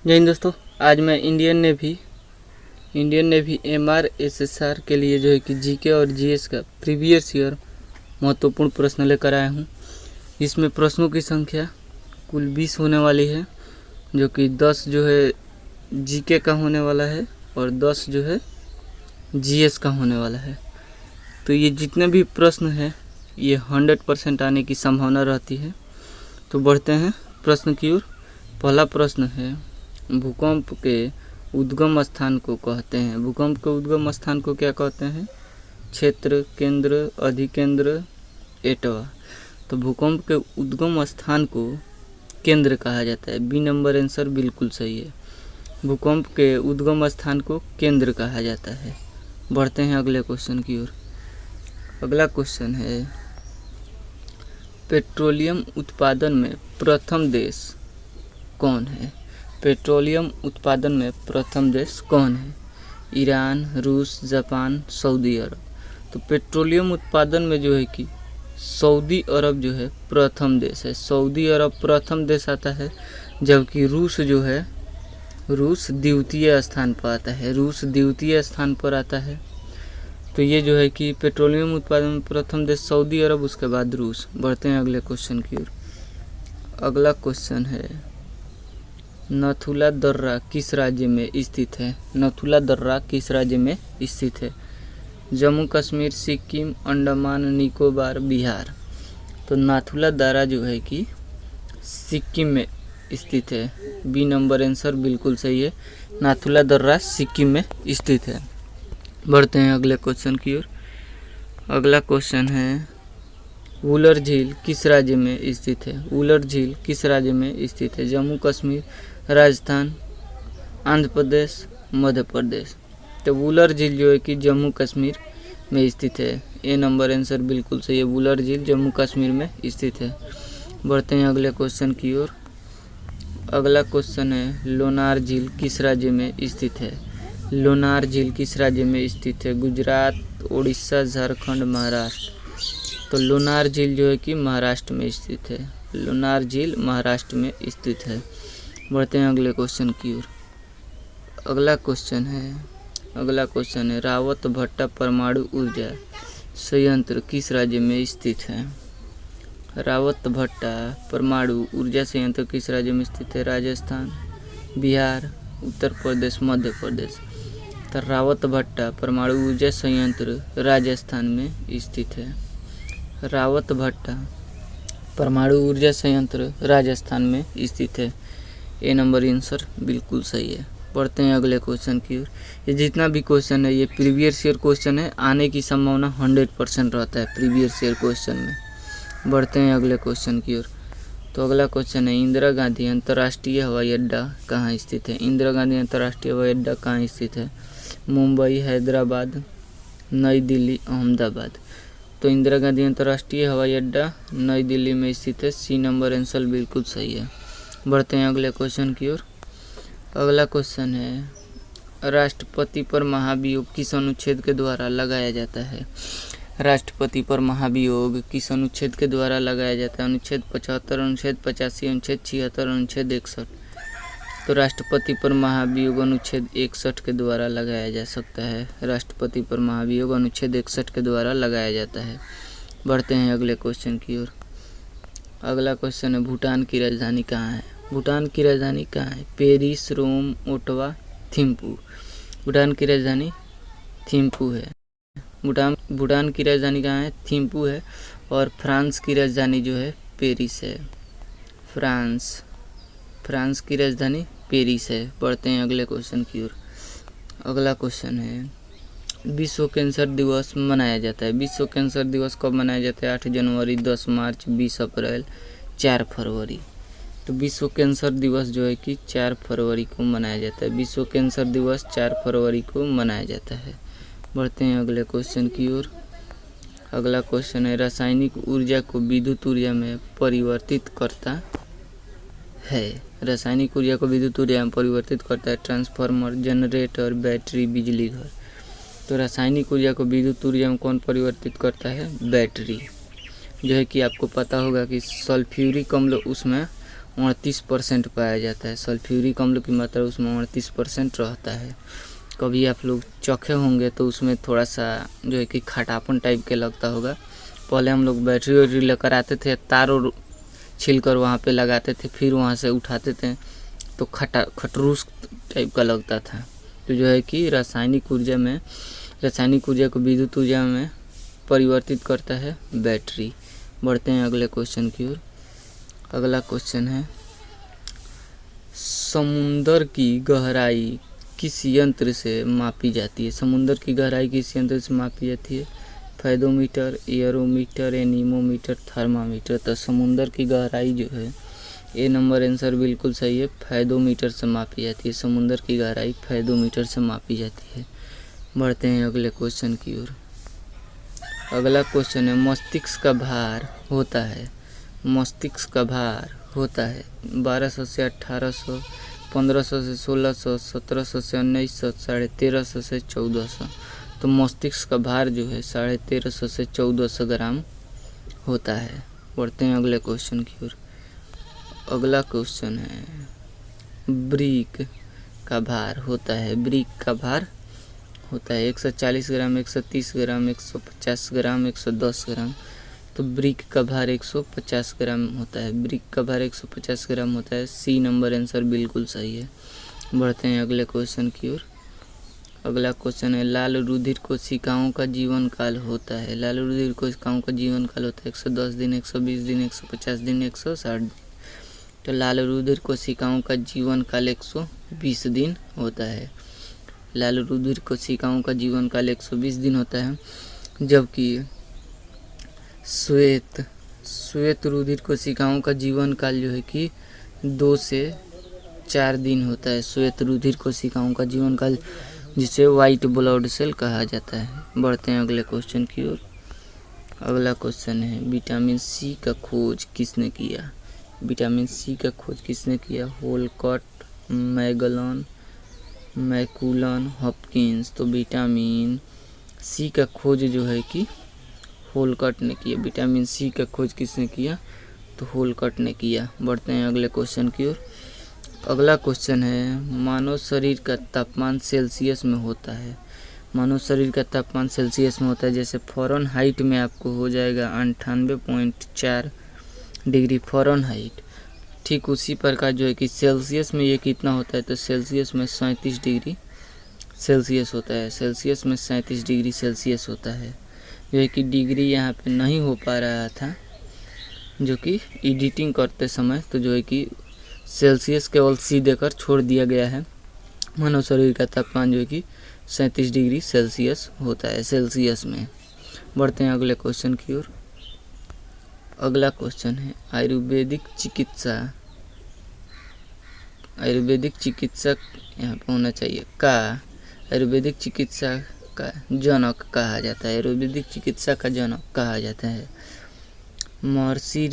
जय हिंद दोस्तों। आज मैं इंडियन नेवी MRSSR के लिए जो है कि जीके और जीएस का प्रीवियस ईयर महत्वपूर्ण प्रश्न लेकर आया हूँ। इसमें प्रश्नों की संख्या कुल 20 होने वाली है, जो कि 10 जो है जीके का होने वाला है और 10 जो है जीएस का होने वाला है। तो ये जितने भी प्रश्न हैं ये 100% आने की संभावना रहती है। तो बढ़ते हैं प्रश्न की ओर। पहला प्रश्न है, भूकंप के उद्गम स्थान को कहते हैं। भूकंप के उद्गम स्थान को क्या कहते हैं? क्षेत्र, केंद्र, अधिकेंद्र, एटवा। तो भूकंप के उद्गम स्थान को केंद्र कहा जाता है। बी नंबर आंसर बिल्कुल सही है। भूकंप के उद्गम स्थान को केंद्र कहा जाता है। बढ़ते हैं अगले क्वेश्चन की ओर। अगला क्वेश्चन है, पेट्रोलियम उत्पादन में प्रथम देश कौन है? पेट्रोलियम उत्पादन में प्रथम देश कौन है? ईरान, रूस, जापान, सऊदी अरब। तो पेट्रोलियम उत्पादन में जो है कि सऊदी अरब जो है प्रथम देश है। सऊदी अरब प्रथम देश आता है, जबकि रूस जो है रूस द्वितीय स्थान पर आता है। रूस द्वितीय स्थान पर आता है। तो ये जो है कि पेट्रोलियम उत्पादन में प्रथम देश सऊदी अरब, उसके बाद रूस। बढ़ते हैं अगले क्वेश्चन की ओर। अगला क्वेश्चन है, नथुला दर्रा किस राज्य में स्थित है? नथुला दर्रा किस राज्य में स्थित है? जम्मू कश्मीर, सिक्किम, अंडमान निकोबार, बिहार। तो नाथुला दर्रा जो है कि सिक्किम में स्थित है। बी नंबर आंसर बिल्कुल सही है। नाथुला दर्रा सिक्किम में स्थित है। बढ़ते हैं अगले क्वेश्चन की ओर। अगला क्वेश्चन है, वुलर झील किस राज्य में स्थित है? वुलर झील किस राज्य में स्थित है? जम्मू कश्मीर, राजस्थान, आंध्र प्रदेश, मध्य प्रदेश। तो वुलर झील जो है कि जम्मू कश्मीर में स्थित है। ए नंबर आंसर बिल्कुल सही है। वुलर झील जम्मू कश्मीर में स्थित है। बढ़ते हैं अगले क्वेश्चन की ओर। अगला क्वेश्चन है, लोनार झील किस राज्य में स्थित है? लोनार झील किस राज्य में स्थित है? गुजरात, उड़ीसा, झारखंड, महाराष्ट्र। तो लोनार झील जो है कि महाराष्ट्र में स्थित है। लोनार झील महाराष्ट्र में स्थित है। बढ़ते हैं अगले क्वेश्चन की ओर। अगला क्वेश्चन है, रावत भट्टा परमाणु ऊर्जा संयंत्र किस राज्य में स्थित है? रावत भट्टा परमाणु ऊर्जा संयंत्र किस राज्य में स्थित है? राजस्थान, बिहार, उत्तर प्रदेश, मध्य प्रदेश। तो रावत भट्टा परमाणु ऊर्जा संयंत्र राजस्थान में स्थित है। रावत भट्टा परमाणु ऊर्जा संयंत्र राजस्थान में स्थित है। ए नंबर आंसर बिल्कुल सही है। बढ़ते हैं अगले क्वेश्चन की ओर। ये जितना भी क्वेश्चन है ये प्रीवियस ईयर क्वेश्चन है। आने की संभावना 100% रहता है प्रीवियस ईयर क्वेश्चन में। बढ़ते हैं अगले क्वेश्चन की ओर। तो अगला क्वेश्चन है, इंदिरा गांधी अंतर्राष्ट्रीय हवाई अड्डा कहाँ स्थित है? इंदिरा गांधी अंतर्राष्ट्रीय हवाई अड्डा कहाँ स्थित है? मुंबई, हैदराबाद, नई दिल्ली, अहमदाबाद। तो इंदिरा गांधी अंतर्राष्ट्रीय हवाई अड्डा नई दिल्ली में स्थित है। सी नंबर आंसर बिल्कुल सही है। बढ़ते हैं अगले क्वेश्चन की ओर। अगला क्वेश्चन है, राष्ट्रपति पर महाभियोग किस अनुच्छेद के द्वारा लगाया जाता है? राष्ट्रपति पर महाभियोग किस अनुच्छेद के द्वारा लगाया जाता है? अनुच्छेद 75, अनुच्छेद 85, अनुच्छेद 76, अनुच्छेद 61। तो राष्ट्रपति पर महाभियोग अनुच्छेद 61 के द्वारा लगाया जा सकता है। राष्ट्रपति पर महाभियोग अनुच्छेद 61 के द्वारा लगाया जाता है। बढ़ते हैं अगले क्वेश्चन की ओर। अगला क्वेश्चन है, भूटान की राजधानी कहाँ है? भूटान की राजधानी कहाँ है? पेरिस, रोम, ओटावा, थिम्पू। भूटान की राजधानी थिम्पू है। भूटान की राजधानी कहाँ है? थिम्पू है। और फ्रांस की राजधानी जो है पेरिस है। फ्रांस की राजधानी पेरिस है। बढ़ते हैं अगले क्वेश्चन की ओर। अगला क्वेश्चन है, विश्व कैंसर दिवस मनाया जाता है। विश्व कैंसर दिवस कब मनाया जाता है? 8 जनवरी, 10 मार्च, 20 अप्रैल, 4 फरवरी। तो विश्व कैंसर दिवस जो है कि 4 फरवरी को मनाया जाता है। विश्व कैंसर दिवस 4 फरवरी को मनाया जाता है। बढ़ते हैं अगले क्वेश्चन की ओर। अगला क्वेश्चन है, रासायनिक ऊर्जा को विद्युत ऊर्जा में परिवर्तित करता है। रासायनिक ऊर्जा को विद्युत ऊर्जा में परिवर्तित करता है ट्रांसफार्मर, जनरेटर, बैटरी, बिजली घर। तो रासायनिक ऊर्जा को विद्युत ऊर्जा में कौन परिवर्तित करता है? बैटरी। जो है कि आपको पता होगा कि सल्फ्यूरिक अम्ल उसमें 38% पाया जाता है। सल्फ्यूरिक अम्ल की मात्रा उसमें 38% रहता है। कभी आप लोग चखे होंगे तो उसमें थोड़ा सा जो है कि खटापन टाइप के लगता होगा। पहले हम लोग बैटरी वैटरी लेकर आते थे, तार और छील कर वहाँ पे लगाते थे, फिर वहाँ से उठाते थे तो खटरूस टाइप का लगता था। तो जो है कि रासायनिक ऊर्जा को विद्युत ऊर्जा में परिवर्तित करता है बैटरी। बढ़ते हैं अगले क्वेश्चन की ओर। अगला क्वेश्चन है, समुंदर की गहराई किस यंत्र से मापी जाती है? समुंदर की गहराई किस यंत्र से मापी जाती है? Fathometer, aerometer, anemometer, thermometer. तो समुंदर की गहराई जो है, ए नंबर आंसर बिल्कुल सही है, फैदोमीटर से मापी जाती है। समुंदर की गहराई फैदोमीटर से मापी जाती है। बढ़ते हैं अगले क्वेश्चन की ओर। अगला क्वेश्चन है, मस्तिष्क का भार होता है 1200 से 1800, 1500 से 1600, 1700 से 1900, 1350 से 1400। तो मस्तिष्क का भार जो है 1350 से 1400 ग्राम होता है। बढ़ते हैं अगले क्वेश्चन की ओर। अगला क्वेश्चन है, ब्रिक का भार होता है 140 ग्राम, 130 ग्राम, 150 ग्राम, 110 ग्राम। तो ब्रिक का भार 150 ग्राम होता है। सी नंबर आंसर बिल्कुल सही है। बढ़ते हैं अगले क्वेश्चन की ओर। अगला क्वेश्चन है, लाल रुधिर कोशिकाओं का जीवन काल होता है 110 दिन, 120 दिन, 150 दिन, 160 दिन। तो लाल रुधिर कोशिकाओं का जीवन काल 120 दिन होता है। जबकि श्वेत रुधिर कोशिकाओं का जीवन काल जो है कि 2 से 4 दिन होता है। श्वेत रुधिर कोशिकाओं का जीवन काल, जिसे वाइट ब्लड सेल कहा जाता है। बढ़ते हैं अगले क्वेश्चन की ओर। अगला क्वेश्चन है, विटामिन सी का खोज किसने किया? होलकट, मैकुलन, हॉपकिंस। तो विटामिन सी का खोज जो है कि होलकट ने किया। विटामिन सी का खोज किसने किया? तो होलकट ने किया। बढ़ते हैं अगले क्वेश्चन की ओर। अगला क्वेश्चन है, मानव शरीर का तापमान सेल्सियस में होता है। जैसे फ़ारेनहाइट में आपको हो जाएगा 98.4 डिग्री फ़ारेनहाइट। ठीक उसी प्रकार जो है कि सेल्सियस में ये कितना होता है? तो सेल्सियस में 37 डिग्री सेल्सियस होता है। जो है कि डिग्री यहाँ पे नहीं हो पा रहा था, जो कि एडिटिंग करते समय, तो जो है कि सेल्सियस केवल सी देकर छोड़ दिया गया है। मानव शरीर का तापमान जो है कि 37 डिग्री सेल्सियस होता है सेल्सियस में। बढ़ते हैं अगले क्वेश्चन की ओर। अगला क्वेश्चन है, आयुर्वेदिक चिकित्सक यहाँ पे होना चाहिए आयुर्वेदिक चिकित्सा का जनक कहा जाता है। महर्षि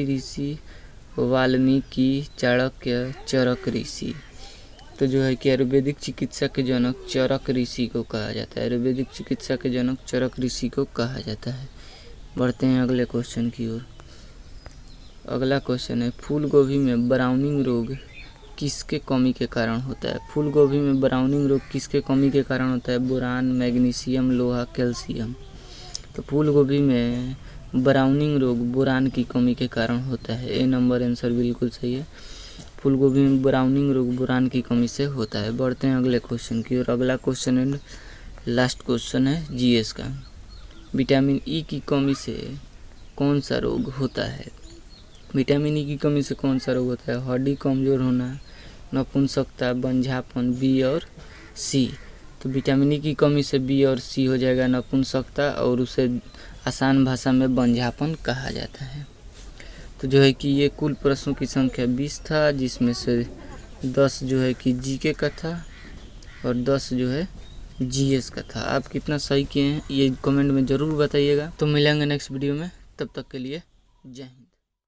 ऋषि, वाल्मीकि, चाणक्य, चरक ऋषि। तो जो है कि आयुर्वेदिक चिकित्सा के जनक चरक ऋषि को कहा जाता है। बढ़ते हैं अगले क्वेश्चन की ओर। अगला क्वेश्चन है, फूल गोभी में ब्राउनिंग रोग किसके कमी के कारण होता है? बोरान, मैग्नीशियम, लोहा, कैल्शियम। तो फूल गोभी में ब्राउनिंग रोग बोरान की कमी के कारण होता है। ए नंबर आंसर बिल्कुल सही है। फूल गोभी में ब्राउनिंग रोग बोरान की कमी से होता है। बढ़ते हैं अगले क्वेश्चन की ओर। अगला क्वेश्चन है, लास्ट क्वेश्चन है जीएस का। विटामिन ई की कमी से कौन सा रोग होता है? हड्डी कमज़ोर होना, नपुंसकता, बंझापन, बी और सी। तो विटामिन ई की कमी से बी और सी हो जाएगा नपुंसकता, और उसे आसान भाषा में बंझापन कहा जाता है। तो जो है कि ये कुल प्रश्नों की संख्या 20 था, जिसमें से 10 जो है कि जीके का था और 10 जो है जीएस का था। आप कितना सही किए हैं ये कमेंट में ज़रूर बताइएगा। तो मिलेंगे नेक्स्ट वीडियो में, तब तक के लिए जय हिंद।